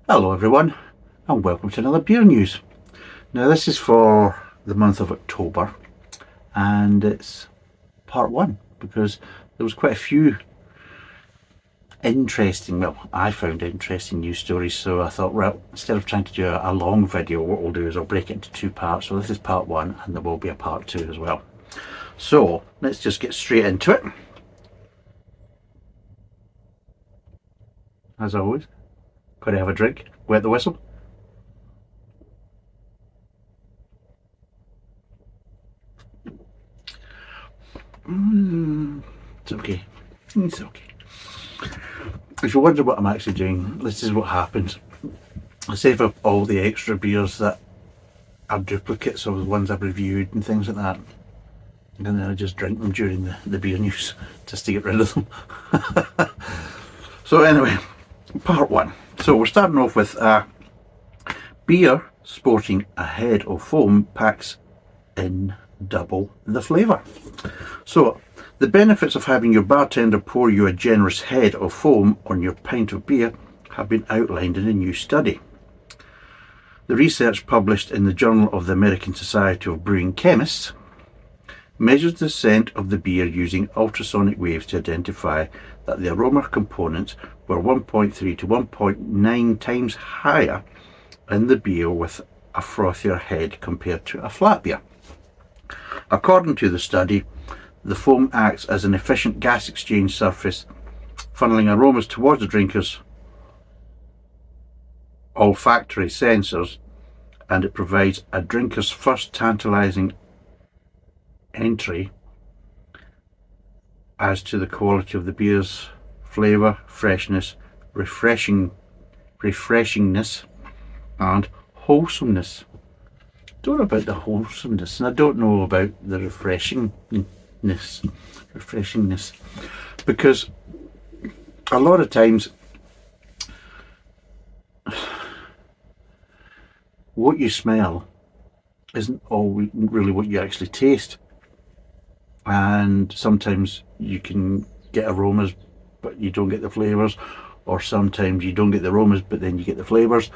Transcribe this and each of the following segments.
Hello everyone, and welcome to another beer news. Now this is for the month of October, and it's part one because there was quite a few I found interesting news stories, so I thought, well, instead of trying to do a long video, what we'll do is I'll break it into two parts. So this is part one, and there will be a part two as well. So let's just get straight into it. As always, gotta have a drink, wet the whistle. It's okay. It's okay. If you wonder what I'm actually doing, this is what happens. I save up all the extra beers that are duplicates of the ones I've reviewed and things like that, and then I just drink them during the beer news just to get rid of them. So anyway, part one. So we're starting off with beer sporting a head of foam packs in double the flavour. So the benefits of having your bartender pour you a generous head of foam on your pint of beer have been outlined in a new study. The research, published in the Journal of the American Society of Brewing Chemists, measures the scent of the beer using ultrasonic waves to identify that the aroma components were 1.3 to 1.9 times higher in the beer with a frothier head compared to a flat beer. According to the study, the foam acts as an efficient gas exchange surface, funneling aromas towards the drinker's olfactory sensors, and it provides a drinker's first tantalising entry as to the quality of the beer's flavour, freshness, refreshingness, and wholesomeness. I don't know about the wholesomeness, and I don't know about the refreshingness, because a lot of times what you smell isn't always really what you actually taste, and sometimes you can get aromas but you don't get the flavours, or sometimes you don't get the aromas but then you get the flavours.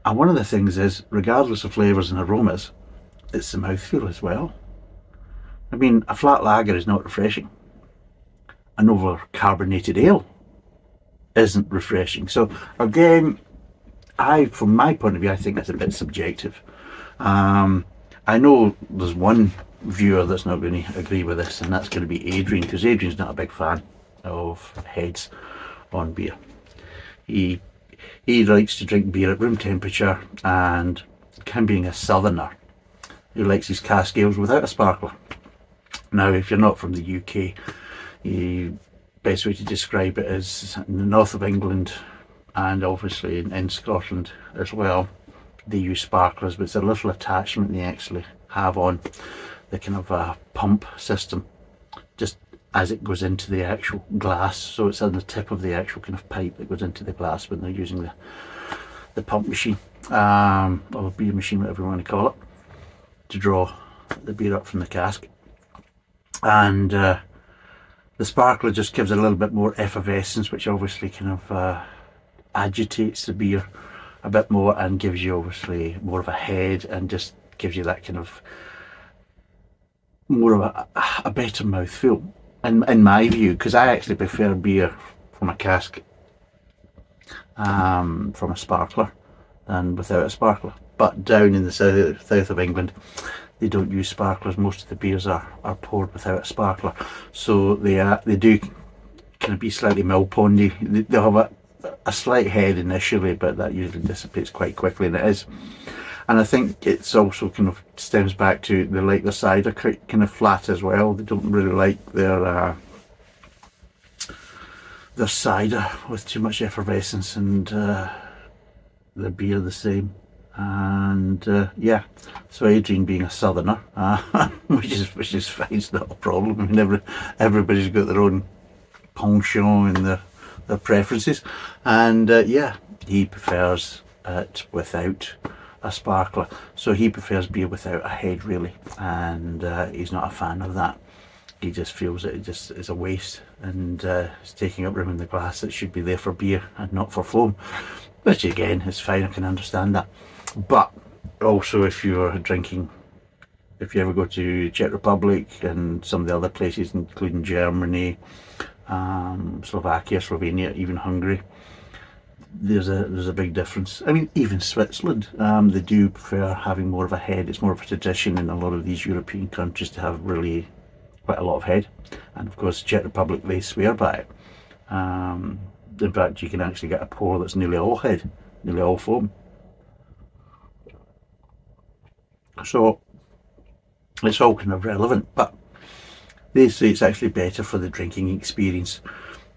And one of the things is, regardless of flavours and aromas, it's the mouthfeel as well. I mean, a flat lager is not refreshing. An over-carbonated ale isn't refreshing. So again, from my point of view, I think that's a bit subjective. I know there's one viewer that's not going to agree with this, and that's going to be Adrian, because Adrian's not a big fan of heads on beer. He likes to drink beer at room temperature, and him being a southerner, he likes his cask ales without a sparkler. Now, if you're not from the UK, the best way to describe it is in the north of England, and obviously in Scotland as well, they use sparklers, but it's a little attachment they actually have on the kind of pump system, just as it goes into the actual glass. So it's on the tip of the actual kind of pipe that goes into the glass when they're using the pump machine, or beer machine, whatever you want to call it, to draw the beer up from the cask. And the sparkler just gives it a little bit more effervescence, which obviously kind of agitates the beer a bit more and gives you obviously more of a head, and just gives you that kind of more of a better mouthfeel, in my view, because I actually prefer beer from a cask from a sparkler than without a sparkler. But down in the south of England, they don't use sparklers. Most of the beers are poured without a sparkler, so they do kind of be slightly mill pondy. They'll have a slight head initially, but that usually dissipates quite quickly, and it is. And I think it's also kind of stems back to they like their cider kind of flat as well. They don't really like their cider with too much effervescence, and their beer the same. And yeah, so Adrian being a southerner, which is fine, it's not a problem. I mean, everybody's got their own penchant and their preferences, and yeah, he prefers it without a sparkler. So he prefers beer without a head, really, and he's not a fan of that. He just feels that it just is a waste, and it's taking up room in the glass that should be there for beer and not for foam. which again is fine, I can understand that. But also if you're drinking, if you ever go to Czech Republic and some of the other places, including Germany, Slovakia, Slovenia, even Hungary, there's a big difference. I mean, even Switzerland, they do prefer having more of a head. It's more of a tradition in a lot of these European countries to have really quite a lot of head. And of course, Czech Republic, they swear by it. In fact, you can actually get a pour that's nearly all head, nearly all foam. So it's all kind of relevant, but they say it's actually better for the drinking experience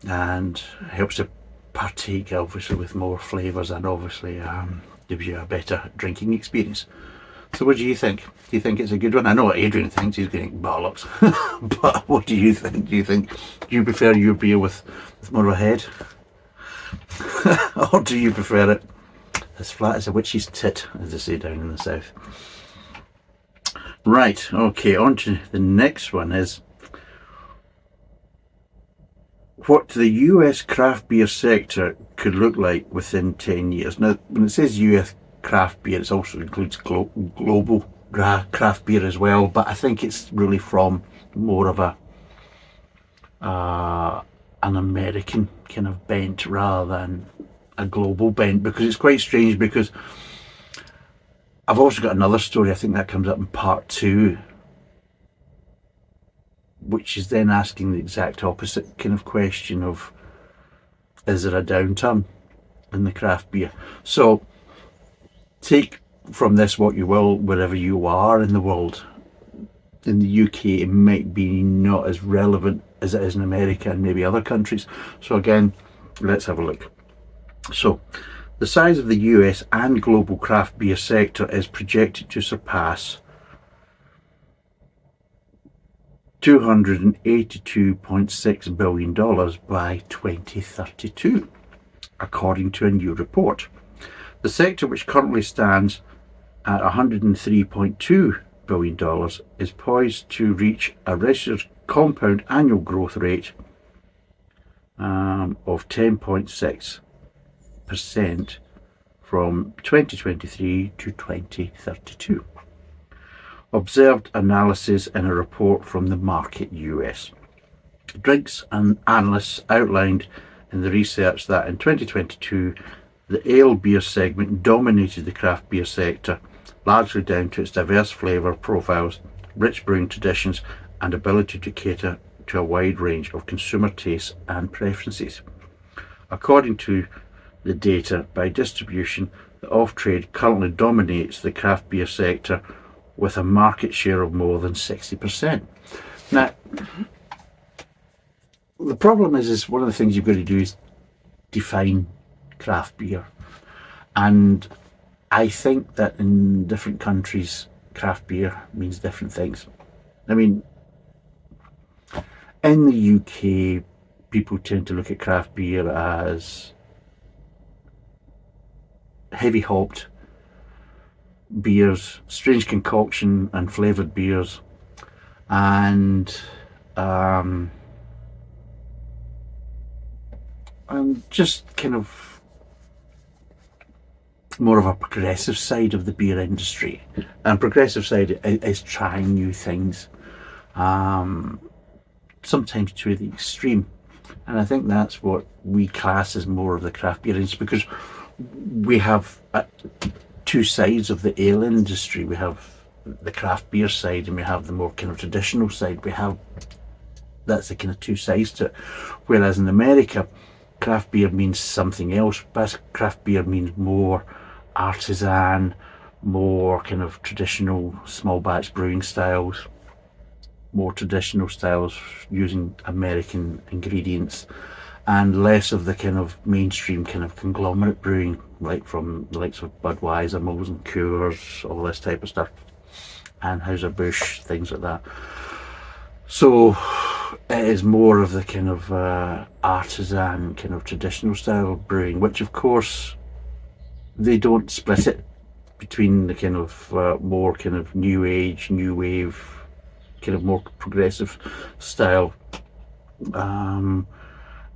and helps to partake obviously with more flavours, and obviously gives you a better drinking experience. So what do you think? Do you think it's a good one? I know what Adrian thinks, he's getting bollocks. But what do you think? Do you prefer your beer with more of a head? Or do you prefer it as flat as a witch's tit, as they say down in the south? Right, okay, on to the next one is what the US craft beer sector could look like within 10 years. Now, when it says US craft beer, it also includes global craft beer as well, but I think it's really from more of an American kind of bent rather than a global bent, because it's quite strange, because I've also got another story, I think that comes up in part 2, which is then asking the exact opposite kind of question of, is there a downturn in the craft beer? So take from this what you will, wherever you are in the world. In the UK it might be not as relevant as it is in America and maybe other countries. So again, let's have a look. So the size of the US and global craft beer sector is projected to surpass $282.6 billion by 2032, according to a new report. The sector, which currently stands at $103.2 billion, is poised to reach a registered compound annual growth rate of 10.6% from 2023 to 2032. Observed analysis in a report from the Market US. Drinks and analysts outlined in the research that in 2022 the ale beer segment dominated the craft beer sector, largely down to its diverse flavour profiles, rich brewing traditions, and ability to cater to a wide range of consumer tastes and preferences. According to the data by distribution, the off-trade currently dominates the craft beer sector with a market share of more than 60%. Now, the problem is one of the things you've got to do is define craft beer. And I think that in different countries, craft beer means different things. I mean, in the UK, people tend to look at craft beer as heavy hopped beers, strange concoction and flavoured beers, and just kind of more of a progressive side of the beer industry. And progressive side is trying new things, sometimes to the extreme. And I think that's what we class as more of the craft beer industry, because we have two sides of the ale industry. We have the craft beer side and we have the more kind of traditional side. That's the kind of two sides to it. Whereas in America, craft beer means something else. But craft beer means more artisan, more kind of traditional small batch brewing styles, more traditional styles using American ingredients, and less of the kind of mainstream kind of conglomerate brewing, like from the likes of Budweiser, Moe's and Coors, all this type of stuff, Anheuser-Busch, things like that. So it is more of the kind of artisan, kind of traditional style brewing, which of course they don't split it between the kind of more kind of new age, new wave, kind of more progressive style.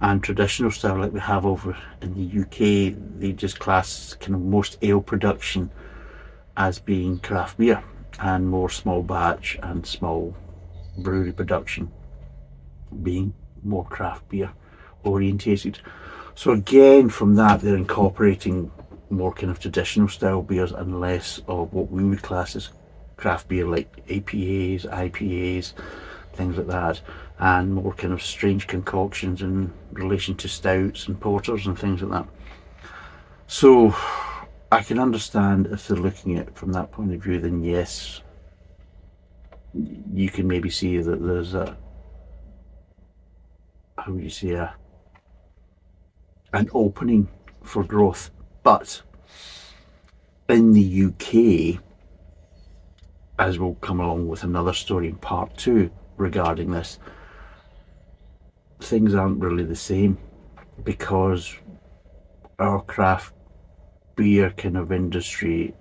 And traditional style like we have over in the UK, they just class kind of most ale production as being craft beer, and more small batch and small brewery production being more craft beer orientated. So again, from that, they're incorporating more kind of traditional style beers and less of what we would class as craft beer, like APAs, IPAs, things like that, and more kind of strange concoctions in relation to stouts and porters and things like that. So I can understand if they're looking at it from that point of view, then yes, you can maybe see that there's a, how would you say, an opening for growth. But in the UK, as we'll come along with another story in part 2 regarding this, things aren't really the same, because our craft beer kind of industry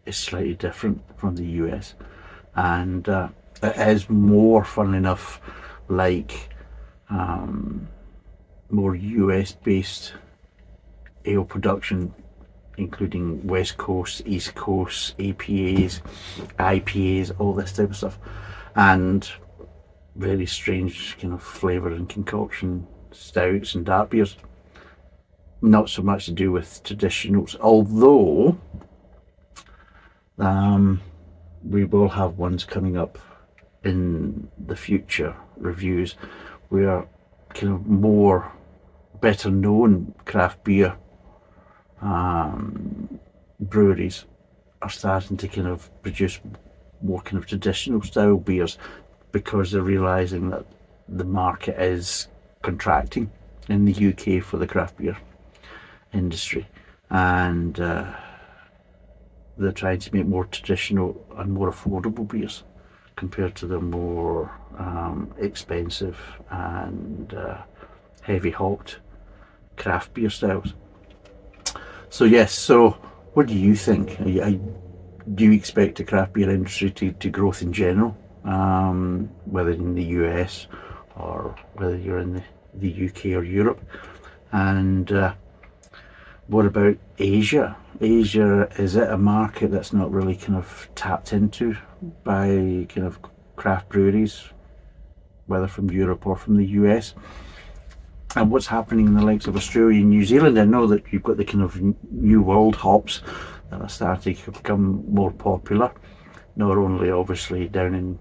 is slightly different from the US, and it is more, funnily enough, like more US based ale production, including West Coast, East Coast, APAs, IPAs, all this type of stuff, and very strange kind of flavour and concoction stouts and dark beers. Not so much to do with traditionals, although we will have ones coming up in the future reviews where kind of more better known craft beer breweries are starting to kind of produce more kind of traditional style beers, because they're realizing that the market is contracting in the UK for the craft beer industry, and they're trying to make more traditional and more affordable beers compared to the more expensive and heavy hopped craft beer styles. So yes, so what do you think? Do you expect the craft beer industry to growth in general, whether in the US or whether you're in the UK or Europe? And what about Asia? Asia, is it a market that's not really kind of tapped into by kind of craft breweries, whether from Europe or from the US? And what's happening in the likes of Australia and New Zealand? I know that you've got the kind of New World hops that are starting to become more popular, not only obviously down in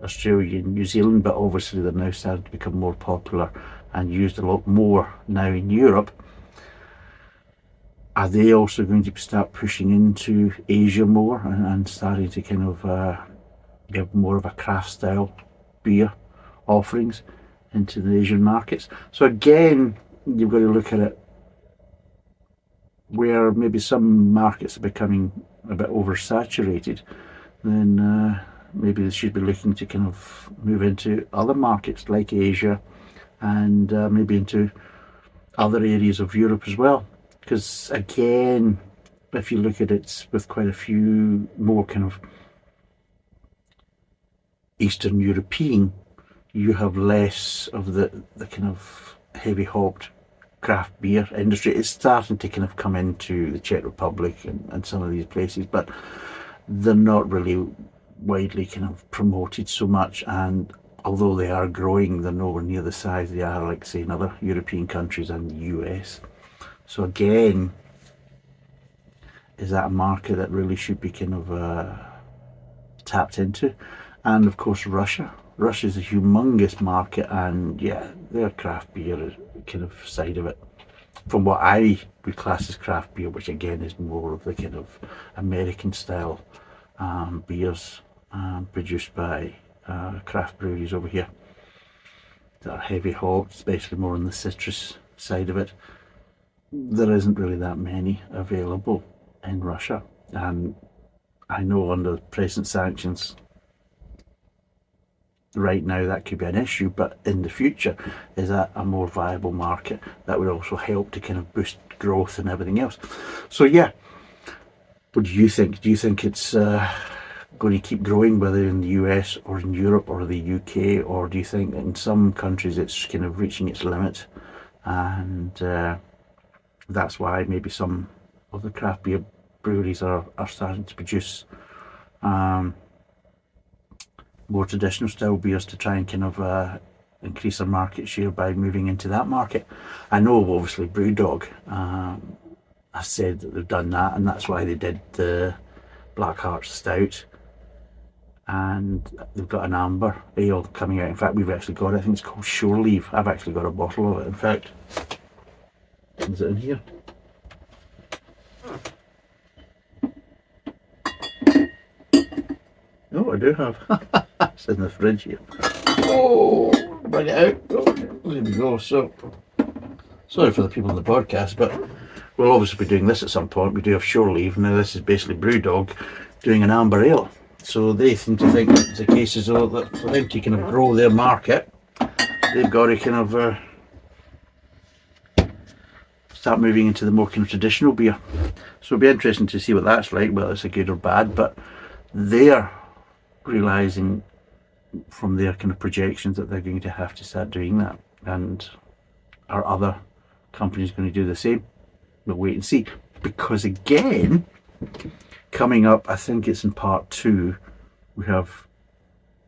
Australia and New Zealand, but obviously they're now starting to become more popular and used a lot more now in Europe. Are they also going to start pushing into Asia more and starting to kind of give more of a craft style beer offerings into the Asian markets? So again, you've got to look at it where maybe some markets are becoming a bit oversaturated, then maybe they should be looking to kind of move into other markets like Asia, and maybe into other areas of Europe as well. Because again, if you look at it with quite a few more kind of Eastern European, you have less of the kind of heavy hopped craft beer industry. It's starting to kind of come into the Czech Republic and some of these places, but they're not really widely kind of promoted so much, and although they are growing, they're nowhere near the size they are, like say, in other European countries and the US. So again, is that a market that really should be kind of tapped into? And of course, Russia. Russia's a humongous market, and yeah, their craft beer kind of side of it, from what I would class as craft beer, which again is more of the kind of American style beers produced by craft breweries over here that are heavy hopped, especially more on the citrus side of it. There isn't really that many available in Russia, and I know under present sanctions right now that could be an issue, but in the future, is that a more viable market that would also help to kind of boost growth and everything else? So yeah, what do you think? Do you think it's going to keep growing, whether in the US or in Europe or the UK, or do you think in some countries it's kind of reaching its limit and that's why maybe some of the craft beer breweries are starting to produce more traditional style beers to try and kind of increase their market share by moving into that market. I know obviously Brewdog has said that they've done that, and that's why they did the Black Heart Stout, and they've got an amber ale coming out. In fact, we've actually got it. I think it's called Shore Leave. I've actually got a bottle of it, in fact. Is it in here? Oh, I do have. It's in the fridge here. Oh, bring it out. Oh, there we go. So, sorry for the people in the podcast, but we'll obviously be doing this at some point. We do have Shore Leave. Now, this is basically Brewdog doing an amber ale. So they seem to think that the case is that for them to kind of grow their market, they've got to kind of start moving into the more kind of traditional beer. So it'll be interesting to see what that's like, whether it's a good or bad, but they're realising from their kind of projections that they're going to have to start doing that. And are other companies going to do the same? We'll wait and see. Because again, coming up, I think it's in part 2, we have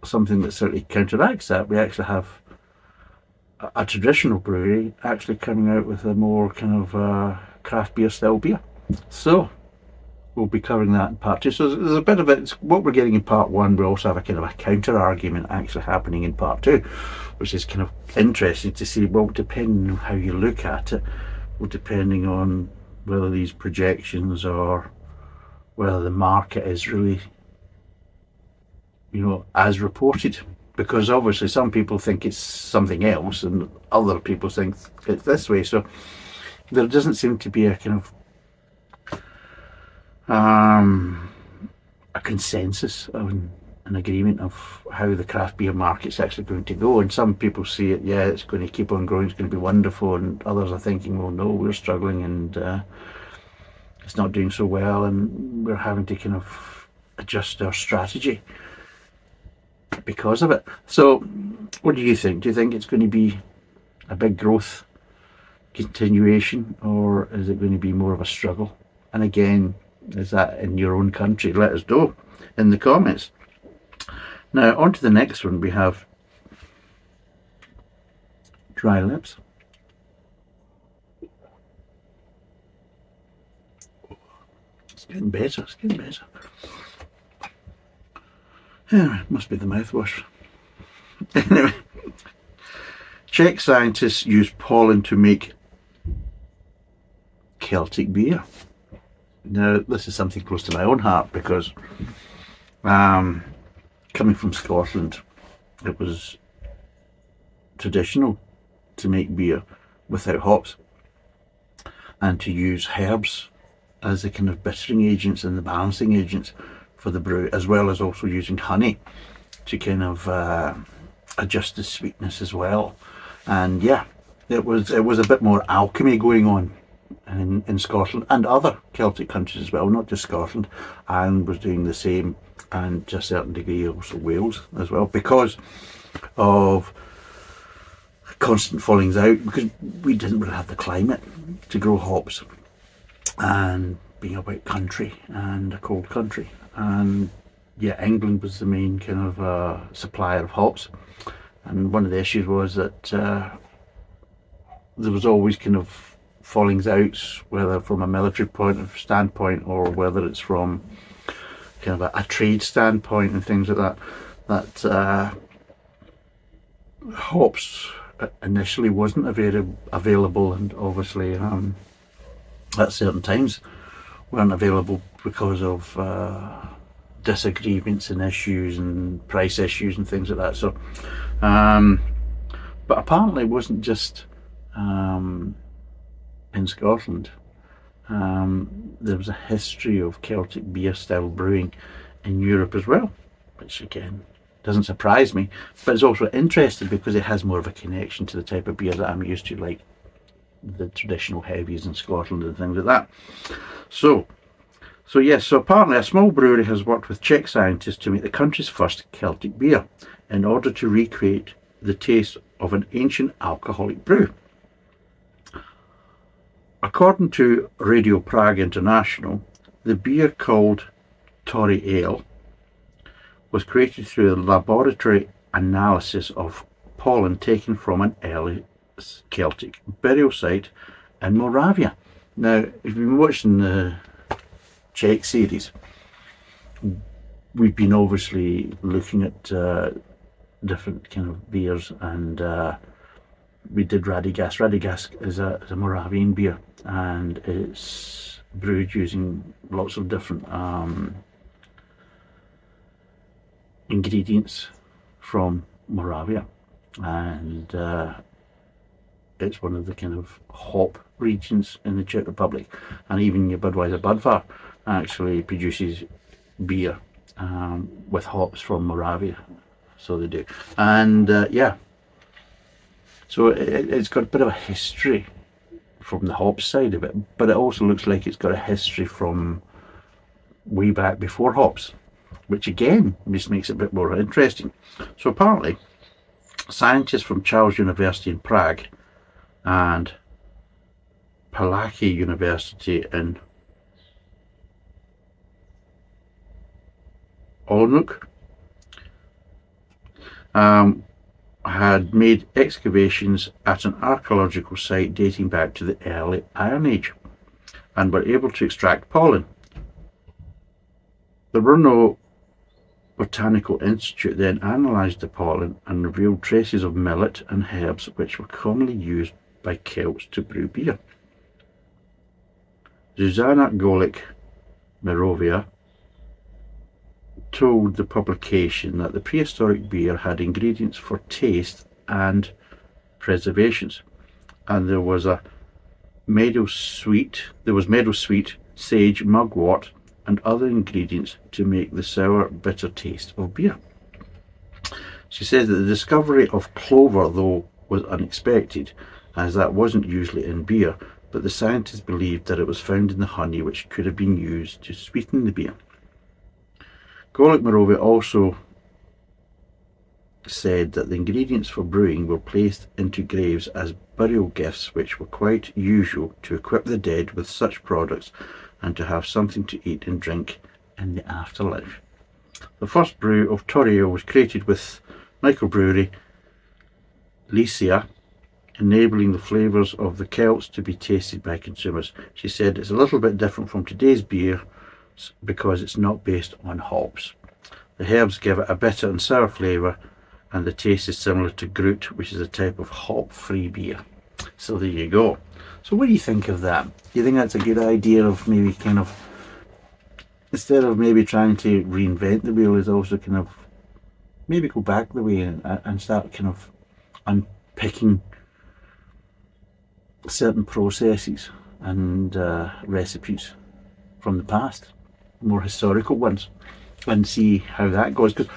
something that certainly counteracts that. We actually have a traditional brewery actually coming out with a more kind of craft beer style beer. So we'll be covering that in part 2. So there's a bit of it. It's what we're getting in part 1. We also have a kind of a counter argument actually happening in part 2, which is kind of interesting to see. Well, depending on how you look at it, well, depending on whether these projections or whether the market is really, as reported. Because obviously some people think it's something else and other people think it's this way. So there doesn't seem to be a kind of a consensus on an agreement of how the craft beer market's actually going to go. And some people see it, yeah, it's going to keep on growing, it's going to be wonderful, and others are thinking, well, no, we're struggling and it's not doing so well, and we're having to kind of adjust our strategy because of it. So what do you think? Do you think it's going to be a big growth continuation, or is it going to be more of a struggle? And again, is that in your own country? Let us know in the comments. Now on to the next one. We have Dry Lips. It's getting better, it's getting better. Anyway, it must be the mouthwash. Anyway, Czech scientists use pollen to make Celtic beer. Now, this is something close to my own heart because coming from Scotland, it was traditional to make beer without hops and to use herbs as the kind of bittering agents and the balancing agents for the brew, as well as also using honey to kind of adjust the sweetness as well. And yeah, it was a bit more alchemy going on in Scotland and other Celtic countries as well, not just Scotland. Ireland was doing the same, and to a certain degree also Wales as well, because of constant fallings out, because we didn't really have the climate to grow hops, and being a wet country and a cold country. And yeah, England was the main kind of supplier of hops, and one of the issues was that there was always kind of fallings out, whether from a military standpoint or whether it's from kind of a trade standpoint and things like that, that hops initially wasn't available, and obviously at certain times weren't available because of disagreements and issues and price issues and things like that. So but apparently it wasn't just in Scotland. There was a history of Celtic beer style brewing in Europe as well, which again doesn't surprise me, but it's also interesting because it has more of a connection to the type of beer that I'm used to, like the traditional heavies in Scotland and things like that. So yes, so apparently a small brewery has worked with Czech scientists to make the country's first Celtic beer in order to recreate the taste of an ancient alcoholic brew. According to Radio Prague International, the beer called Tory Ale was created through a laboratory analysis of pollen taken from an early Celtic burial site in Moravia. Now, if you've been watching the Czech series, we've been obviously looking at different kind of beers, and we did Radegast. Radegast is a Moravian beer, and it's brewed using lots of different ingredients from Moravia, and it's one of the kind of hop regions in the Czech Republic, and even your Budweiser Budvar actually produces beer with hops from Moravia, so they do. And yeah, so it's got a bit of a history from the hops side of it, but it also looks like it's got a history from way back before hops, which again just makes it a bit more interesting. So apparently scientists from Charles University in Prague and Palacky University in Olomouc had made excavations at an archaeological site dating back to the early Iron Age and were able to extract pollen. The Brno Botanical Institute then analysed the pollen and revealed traces of millet and herbs which were commonly used by Celts to brew beer. Zuzana Golik Merovia told the publication that the prehistoric beer had ingredients for taste and preservations, and there was meadowsweet, sage, mugwort, and other ingredients to make the sour, bitter taste of beer. She said that the discovery of clover, though, was unexpected, as that wasn't usually in beer, but the scientists believed that it was found in the honey, which could have been used to sweeten the beer. Golik Morovia also said that the ingredients for brewing were placed into graves as burial gifts, which were quite usual to equip the dead with such products and to have something to eat and drink in the afterlife. The first brew of Tory Ale was created with microbrewery Lycia, enabling the flavours of the Celts to be tasted by consumers. She said it's a little bit different from today's beer because it's not based on hops. The herbs give it a bitter and sour flavour, and the taste is similar to Groot, which is a type of hop-free beer. So there you go. So what do you think of that? Do you think that's a good idea of maybe kind of, instead of maybe trying to reinvent the wheel, is also kind of maybe go back the way and start kind of unpicking certain processes and recipes from the past, more historical ones, and see how that goes? Because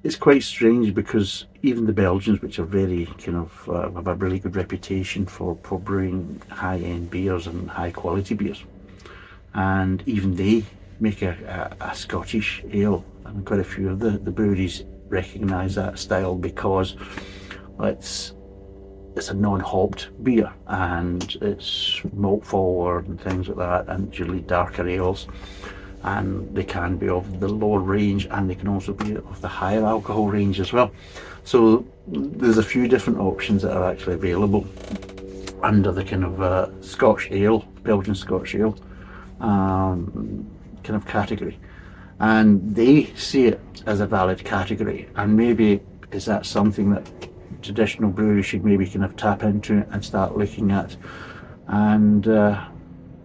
it's quite strange, because even the Belgians, which are very kind of have a really good reputation for brewing high-end beers and high-quality beers, and even they make a Scottish ale, and quite a few of the breweries recognise that style because it's a non-hopped beer, and it's malt forward and things like that, and usually darker ales, and they can be of the lower range, and they can also be of the higher alcohol range as well. So there's a few different options that are actually available under the kind of Scotch ale, Belgian Scotch ale kind of category, and they see it as a valid category. And maybe is that something that traditional breweries should maybe kind of tap into and start looking at, and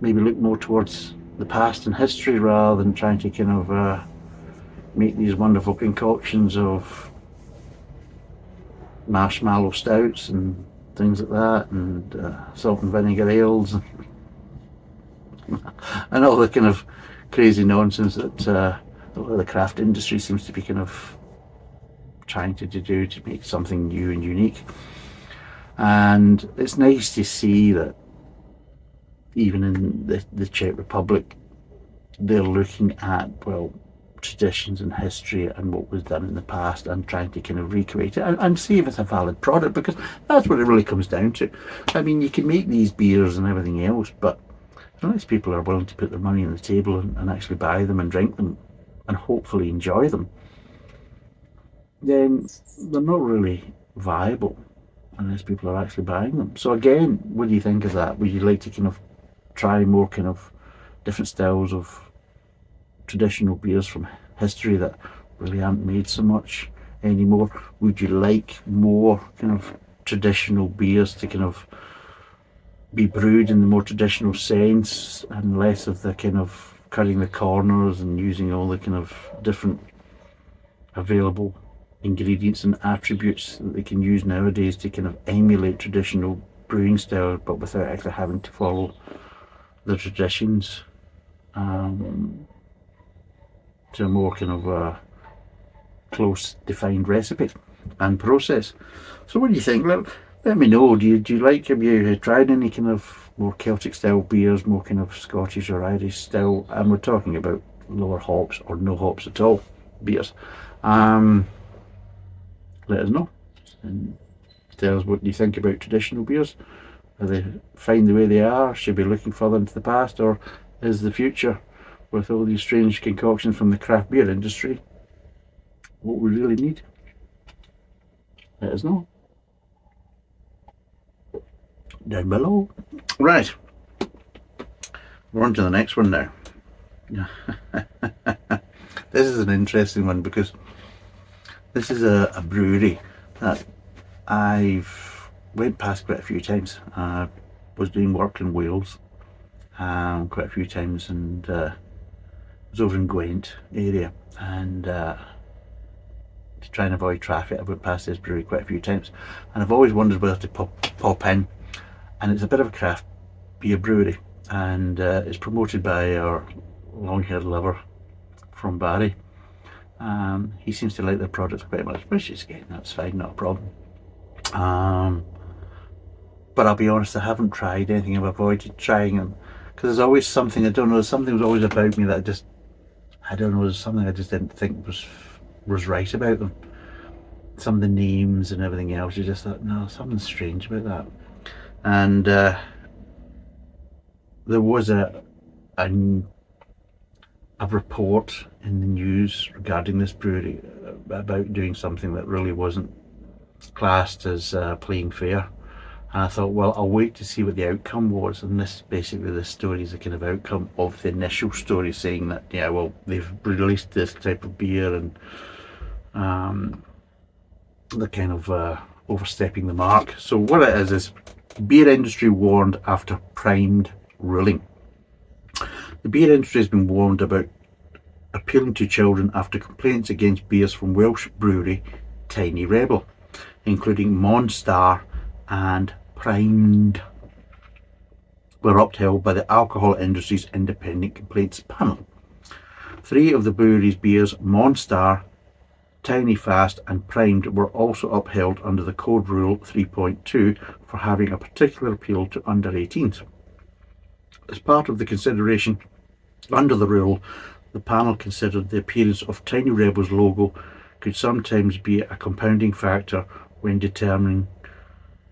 maybe look more towards the past and history rather than trying to kind of make these wonderful concoctions of marshmallow stouts and things like that, and salt and vinegar ales and all the kind of crazy nonsense that the craft industry seems to be kind of trying to do to make something new and unique. And it's nice to see that even in the Czech Republic, they're looking at, well, traditions and history and what was done in the past, and trying to kind of recreate it and see if it's a valid product, because that's what it really comes down to. I mean, you can make these beers and everything else, but unless people are willing to put their money on the table and actually buy them and drink them and hopefully enjoy them, then they're not really viable unless people are actually buying them. So again, what do you think of that? Would you like to kind of try more kind of different styles of traditional beers from history that really aren't made so much anymore? Would you like more kind of traditional beers to kind of be brewed in the more traditional sense and less of the kind of cutting the corners and using all the kind of different available ingredients and attributes that they can use nowadays to kind of emulate traditional brewing style, but without actually having to follow the traditions to a more kind of close defined recipe and process? So what do you think? Let me know. Do you like, have you tried any kind of more Celtic style beers, more kind of Scottish or Irish style, and we're talking about lower hops or no hops at all beers? Let us know and tell us what you think about traditional beers. Are they fine the way they are? Should we be looking further into the past, or is the future, with all these strange concoctions from the craft beer industry, what we really need? Let us know down below. Right, we're on to the next one now. This is an interesting one because this is a brewery that I've went past quite a few times. I was doing work in Wales quite a few times, and was over in Gwent area, and to try and avoid traffic I went past this brewery quite a few times, and I've always wondered whether to pop in. And it's a bit of a craft beer brewery, and it's promoted by our long-haired lover from Barry. He seems to like their products quite much, which is again, that's fine, not a problem. But I'll be honest, I haven't tried anything. I've avoided trying them because there's always something, I don't know, something was always about me that I don't know, there's something I just didn't think was right about them. Some of the names and everything else, you just thought, no, something's strange about that. And there was a report in the news regarding this brewery about doing something that really wasn't classed as playing fair, and I thought, well, I'll wait to see what the outcome was. And this story is the kind of outcome of the initial story, saying that, yeah, well, they've released this type of beer and they're kind of overstepping the mark. So what it is beer industry warned after primed ruling. The beer industry has been warned about appealing to children after complaints against beers from Welsh brewery Tiny Rebel, including Monstar and Primed, were upheld by the alcohol industry's independent complaints panel. 3 of the brewery's beers, Monstar, Tiny Fast and Primed, were also upheld under the Code Rule 3.2 for having a particular appeal to under 18s. As part of the consideration under the rule, the panel considered the appearance of Tiny Rebel's logo could sometimes be a compounding factor when determining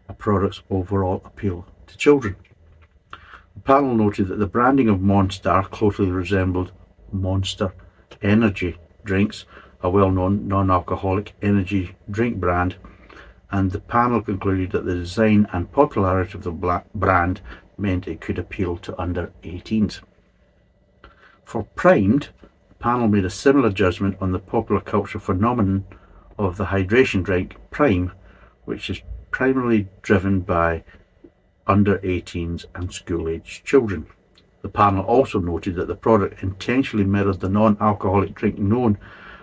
a product's overall appeal to children. The panel noted that the branding of Monstar closely resembled Monster energy drinks, a well-known non-alcoholic energy drink brand, and the panel concluded that the design and popularity of the brand meant it could appeal to under 18s. For Primed, the panel made a similar judgment on the popular culture phenomenon of the hydration drink Prime, which is primarily driven by under 18s and school-aged children. The panel also noted that the product intentionally mirrored the non-alcoholic drink known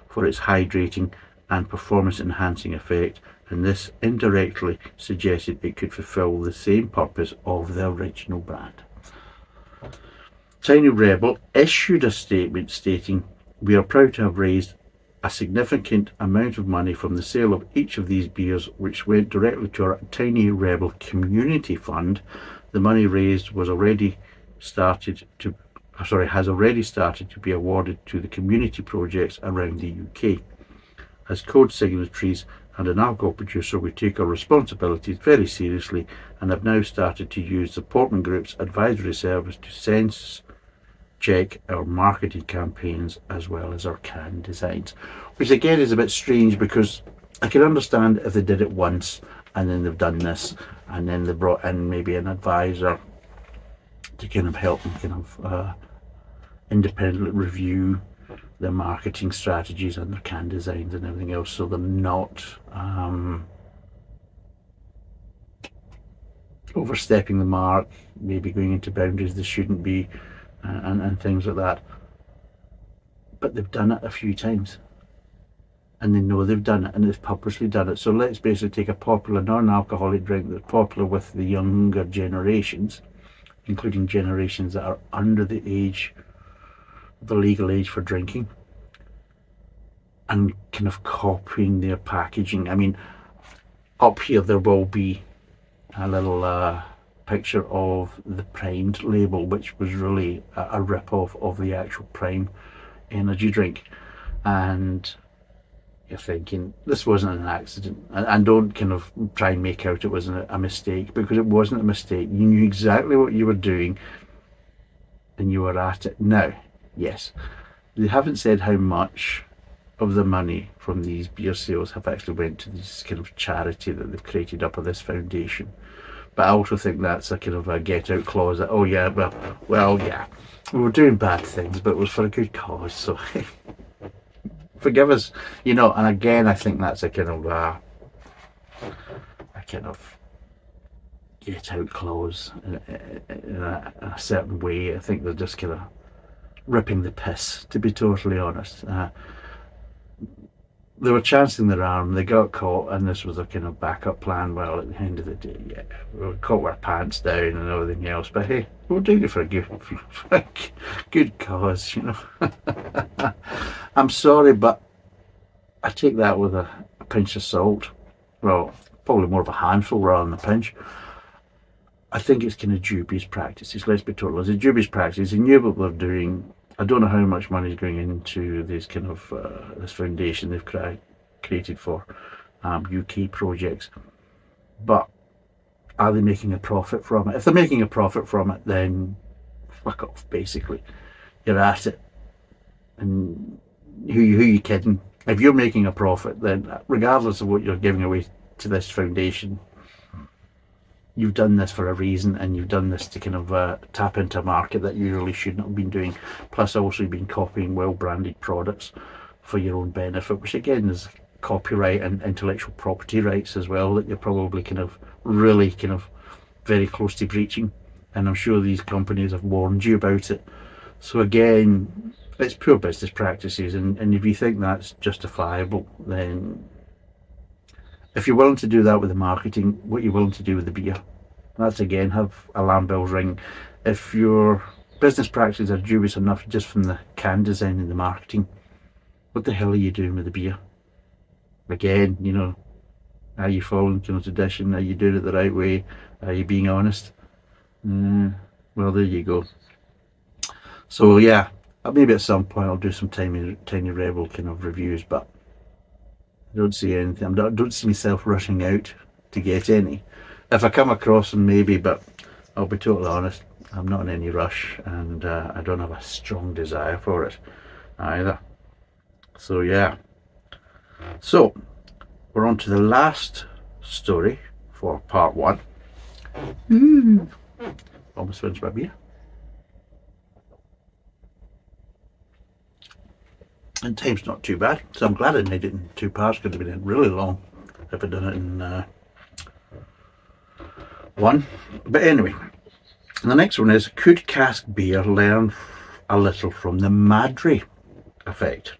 for its hydrating and performance-enhancing effect, and this indirectly suggested it could fulfill the same purpose of the original brand. Tiny Rebel issued a statement stating, "We are proud to have raised a significant amount of money from the sale of each of these beers, which went directly to our Tiny Rebel Community Fund. The money raised was already started to has already started to be awarded to the community projects around the UK. As code signatories and an alcohol producer, we take our responsibilities very seriously and have now started to use the Portman Group's advisory service to sense check our marketing campaigns as well as our can designs. Which again is a bit strange, because I can understand if they did it once and then they've done this and then they brought in maybe an advisor to kind of help them kind of independently review their marketing strategies and their can designs and everything else, so they're not overstepping the mark, maybe going into boundaries they shouldn't be, and things like that. But they've done it a few times and they know they've done it and they've purposely done it. So let's basically take a popular non-alcoholic drink that's popular with the younger generations, including generations that are under the legal age for drinking, and kind of copying their packaging. I mean, up here there will be a little picture of the primed label, which was really a rip-off of the actual Prime energy drink. And you're thinking, this wasn't an accident, and don't kind of try and make out it wasn't a mistake, because it wasn't a mistake. You knew exactly what you were doing and you were at it. Now, yes, they haven't said how much of the money from these beer sales have actually went to this kind of charity that they've created up of this foundation, but I also think that's a kind of a get out clause that, oh yeah, well yeah, we were doing bad things but it was for a good cause, so forgive us, you know. And again, I think that's a kind of get out clause in a certain way. I think they're just kind of ripping the piss, to be totally honest. They were chancing their arm, they got caught, and this was a kind of backup plan. Well, at the end of the day, yeah, we were caught with our pants down and everything else, but hey, we were doing it for a good cause, you know. I'm sorry, but I take that with a pinch of salt. Well, probably more of a handful rather than a pinch. I think it's kind of dubious practices, let's be total. It's a dubious practice. They knew what they're doing. I don't know how much money is going into this kind of this foundation they've created for UK projects, but are they making a profit from it? If they're making a profit from it, then fuck off, basically. You're at it, and who you kidding? If you're making a profit, then regardless of what you're giving away to this foundation, you've done this for a reason, and you've done this to kind of tap into a market that you really shouldn't have been doing. Plus, also you've been copying well-branded products for your own benefit, which again is copyright and intellectual property rights as well, that you're probably kind of really kind of very close to breaching. And I'm sure these companies have warned you about it. So again, it's poor business practices, and if you think that's justifiable, then if you're willing to do that with the marketing, what you're willing to do with the beer, that's again have alarm bells ring. If your business practices are dubious enough just from the can design and the marketing, what the hell are you doing with the beer? Again, you know, are you following tradition? Are you doing it the right way? Are you being honest? Well, there you go. So yeah, maybe at some point I'll do some Tiny Rebel kind of reviews, but I don't see anything. I don't see myself rushing out to get any. If I come across them, maybe, but I'll be totally honest, I'm not in any rush, and I don't have a strong desire for it either. So yeah. So we're on to the last story for part one. Almost finished my beer. And time's not too bad, so I'm glad I made it in two parts. Could have been really long if I'd done it in one. But anyway, the next one is, could Cask Beer learn a little from the Madri effect?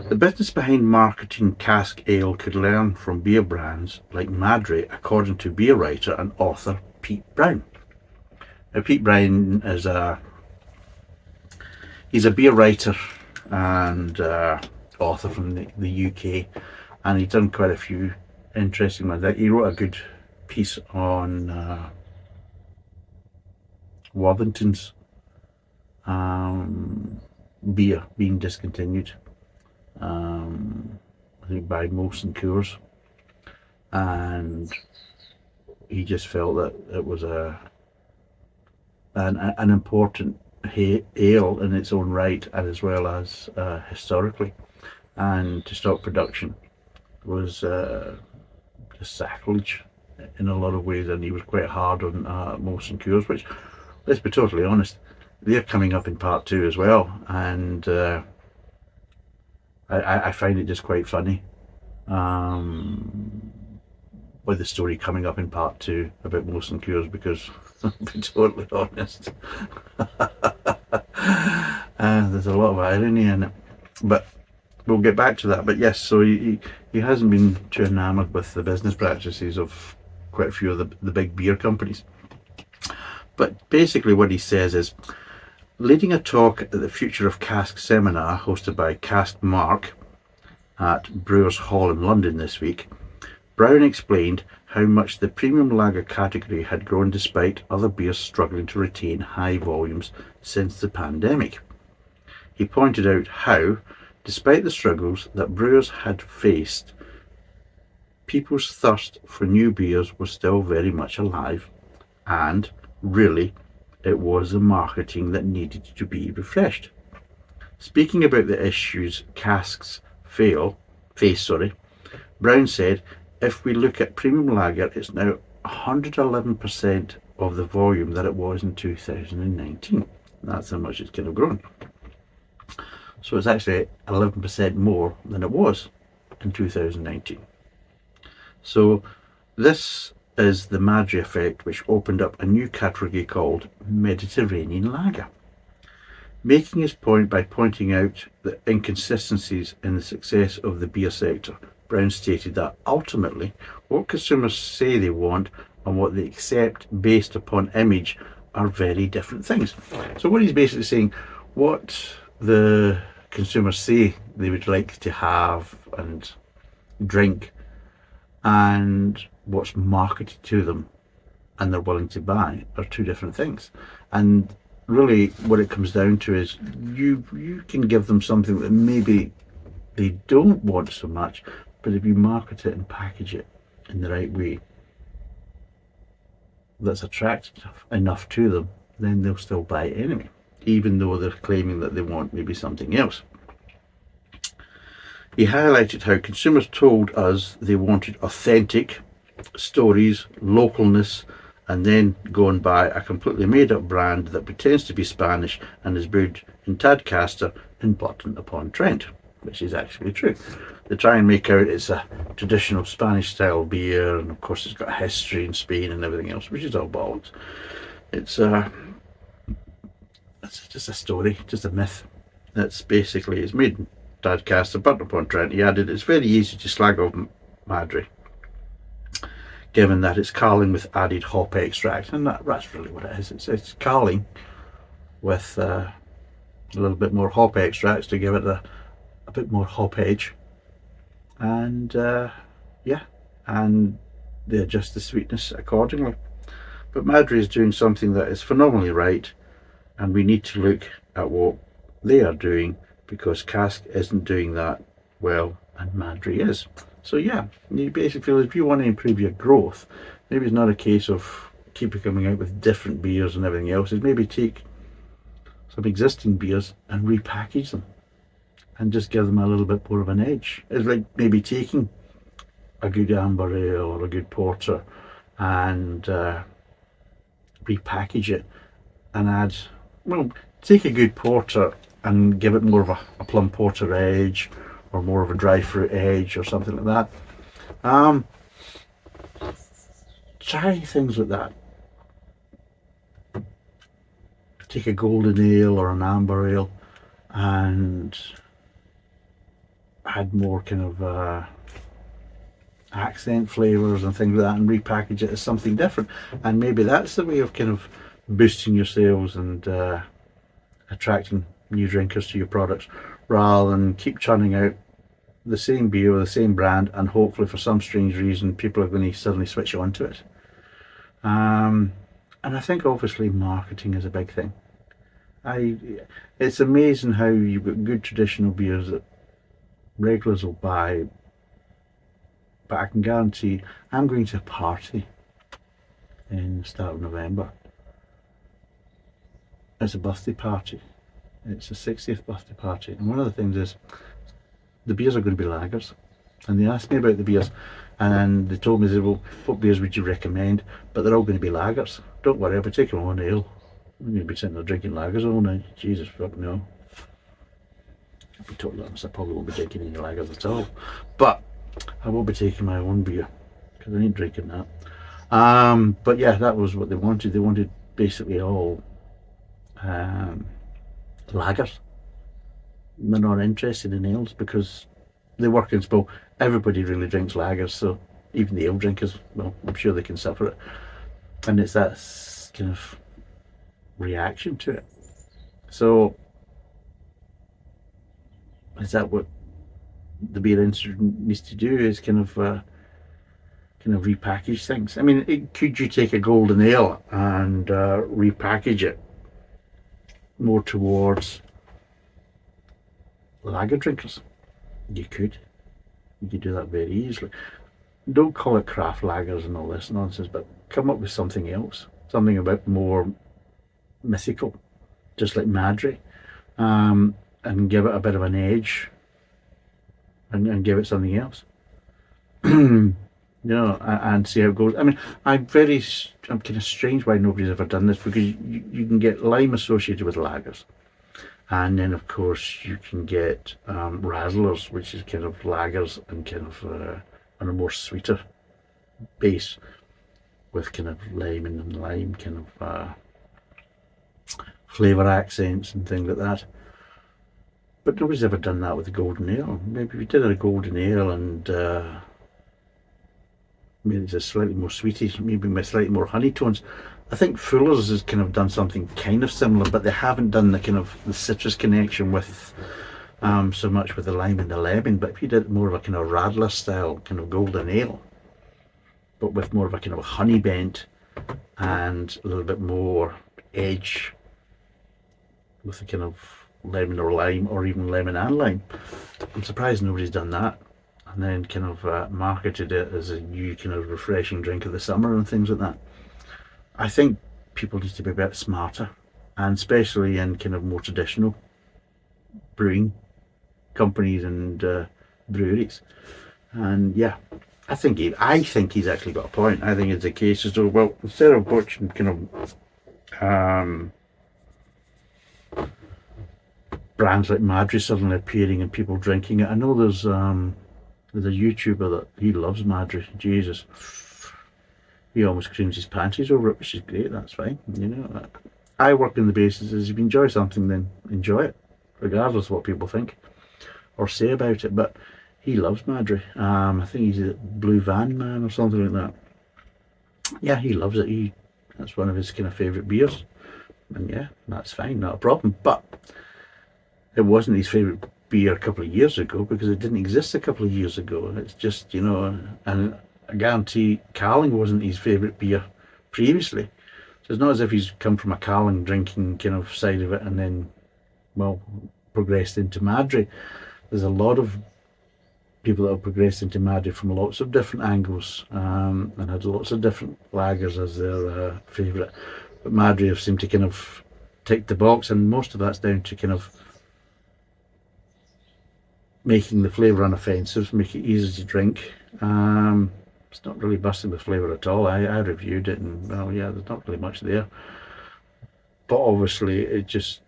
The business behind marketing Cask Ale could learn from beer brands like Madre, according to beer writer and author Pete Brown. Now, Pete Brown is he's a beer writer and author from the UK, and he's done quite a few interesting ones. He wrote a good piece on Worthington's beer being discontinued, I think by Molson Coors, and he just felt that it was an important ale in its own right, and as well as historically, and to stop production was just sacrilege in a lot of ways, and he was quite hard on Molson Coors, which, let's be totally honest, they're coming up in part 2 as well, and I find it just quite funny with the story coming up in part 2 about Molson Coors, because I'll be totally honest, there's a lot of irony in it, but we'll get back to that. But yes, so he hasn't been too enamoured with the business practices of quite a few of the big beer companies. But basically what he says is, leading a talk at the Future of Cask seminar hosted by Cask Mark at Brewers Hall in London this week, Brown explained how much the premium lager category had grown despite other beers struggling to retain high volumes since the pandemic. He pointed out how, despite the struggles that brewers had faced, people's thirst for new beers was still very much alive, and, really, it was the marketing that needed to be refreshed. Speaking about the issues Casks face, Brown said, if we look at premium lager, it's now 111% of the volume that it was in 2019. That's how much it's kind of grown. So it's actually 11% more than it was in 2019. So this is the Madri effect, which opened up a new category called Mediterranean lager. Making his point by pointing out the inconsistencies in the success of the beer sector, Brown stated that ultimately what consumers say they want and what they accept based upon image are very different things. So what he's basically saying, what the consumers say they would like to have and drink, and what's marketed to them and they're willing to buy, are two different things. And really what it comes down to is you can give them something that maybe they don't want so much, but if you market it and package it in the right way that's attractive enough to them, then they'll still buy it anyway, even though they're claiming that they want maybe something else. He highlighted how consumers told us they wanted authentic stories, localness, and then go and buy a completely made up brand that pretends to be Spanish and is brewed in Tadcaster in Burton-upon-Trent, which is actually true. They try and make out it's a traditional Spanish style beer, and of course it's got a history in Spain and everything else, which is all bollocks. It's just a story, just a myth. That's basically, it's made in Tadcaster, Burton-upon-Trent. He added, it's very easy to slag off Madre, given that it's Carling with added hop extract, and that's really what it is. It's Carling with a little bit more hop extracts to give it a bit more hop edge, and and they adjust the sweetness accordingly. But Madri is doing something that is phenomenally right, and we need to look at what they are doing, because Cask isn't doing that well and Madri is. So yeah, you basically feel if you want to improve your growth, maybe it's not a case of keep coming out with different beers and everything else. It's maybe take some existing beers and repackage them and just give them a little bit more of an edge. It's like maybe taking a good amber ale or a good porter and repackage it and add, well, take a good porter and give it more of a plum porter edge, or more of a dry fruit edge, or something like that. Try things like that. Take a golden ale or an amber ale and add more kind of accent flavours and things like that, and repackage it as something different. And maybe that's the way of kind of boosting your sales and attracting new drinkers to your products, rather than keep churning out the same beer with the same brand and hopefully for some strange reason people are going to suddenly switch onto it. And I think obviously marketing is a big thing, It's amazing how you've got good traditional beers that regulars will buy, but I can guarantee I'm going to a party in the start of November. It's a birthday party. It's a 60th birthday party, and one of the things is the beers are going to be lagers. And they asked me about the beers, and they told me, well, what beers would you recommend? But they're all going to be lagers. Don't worry, I'll be taking one ale. I'm going to be sitting there drinking lagers all night. Jesus fuck no. I'll be totally honest, I probably won't be drinking any lagers at all. But I will be taking my own beer, because I ain't drinking that. But yeah, that was what they wanted. They wanted basically all lagers. They're not interested in ales because they work in Spo. Everybody really drinks lagers, so even the ale drinkers, well, I'm sure they can suffer it. And it's that kind of reaction to it. So is that what the beer industry needs to do? Is kind of repackage things. I mean, could you take a golden ale and repackage it more towards lager drinkers? You could do that very easily. Don't call it craft lagers and all this nonsense, but come up with something else, something about more mythical, just like Madri, and give it a bit of an edge, and give it something else. And see how it goes. I mean, I'm kind of strange why nobody's ever done this, because you can get lime associated with lagers, and then of course you can get Razzlers, which is kind of lagers and kind of on a more sweeter base with kind of lemon and lime kind of flavour accents and things like that. But nobody's ever done that with a golden ale. Maybe we did a golden ale and maybe it's a slightly more sweetie, maybe with slightly more honey tones. I think Fuller's has kind of done something kind of similar, but they haven't done the kind of the citrus connection with so much with the lime and the lemon. But if you did more of a kind of Radler style kind of golden ale, but with more of a kind of a honey bent and a little bit more edge with a kind of lemon or lime, or even lemon and lime, I'm surprised nobody's done that. And then kind of marketed it as a new kind of refreshing drink of the summer and things like that. I think people need to be a bit smarter, and especially in kind of more traditional brewing companies and breweries. And yeah, I think he's actually got a point. I think it's a case as though, well, instead of watching kind of brands like Madri suddenly appearing and people drinking it. I know there's a YouTuber that he loves Madri. Jesus, he almost creams his panties over it, which is great. That's fine. I work in the basis as if you enjoy something, then enjoy it, regardless of what people think or say about it. But he loves Madri. I think he's a Blue Van Man or something like that. Yeah, he loves it. That's one of his kind of favourite beers. And yeah, that's fine, not a problem. But it wasn't his favourite beer a couple of years ago, because it didn't exist a couple of years ago. It's just, and I guarantee Carling wasn't his favourite beer previously. So it's not as if he's come from a Carling drinking kind of side of it and then, well, progressed into Madre. There's a lot of people that have progressed into Madre from lots of different angles, and had lots of different lagers as their favourite. But Madre have seemed to kind of tick the box, and most of that's down to kind of making the flavour unoffensive, make it easy to drink. It's not really busting with flavour at all. I reviewed it, and well, yeah, there's not really much there. But obviously, it just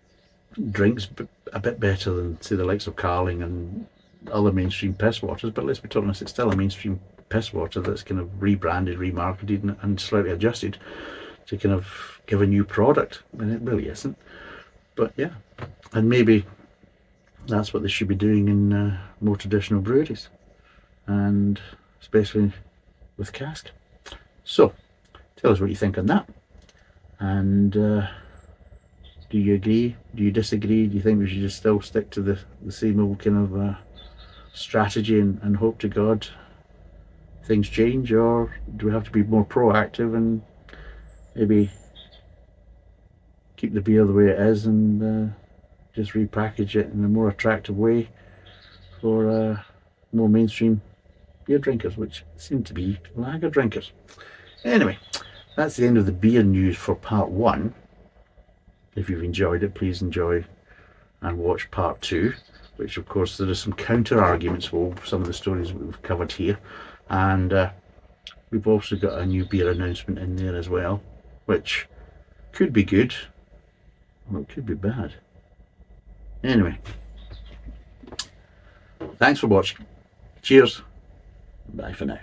drinks a bit better than, say, the likes of Carling and other mainstream piss waters. But let's be honest, it's still a mainstream piss water that's kind of rebranded, remarketed, and slightly adjusted to kind of give a new product, and it really isn't. But yeah, and maybe that's what they should be doing in more traditional breweries, and especially with Cask. So tell us what you think on that, and do you agree, do you disagree, do you think we should just still stick to the same old kind of strategy and hope to God things change, or do we have to be more proactive and maybe keep the beer the way it is and just repackage it in a more attractive way for more mainstream beer drinkers, which seem to be lager drinkers. Anyway, that's the end of the beer news for part 1. If you've enjoyed it, please enjoy and watch part 2, which of course there are some counter arguments for some of the stories we've covered here, and we've also got a new beer announcement in there as well, which could be good or it could be bad. Anyway, thanks for watching. Cheers. Bye for now.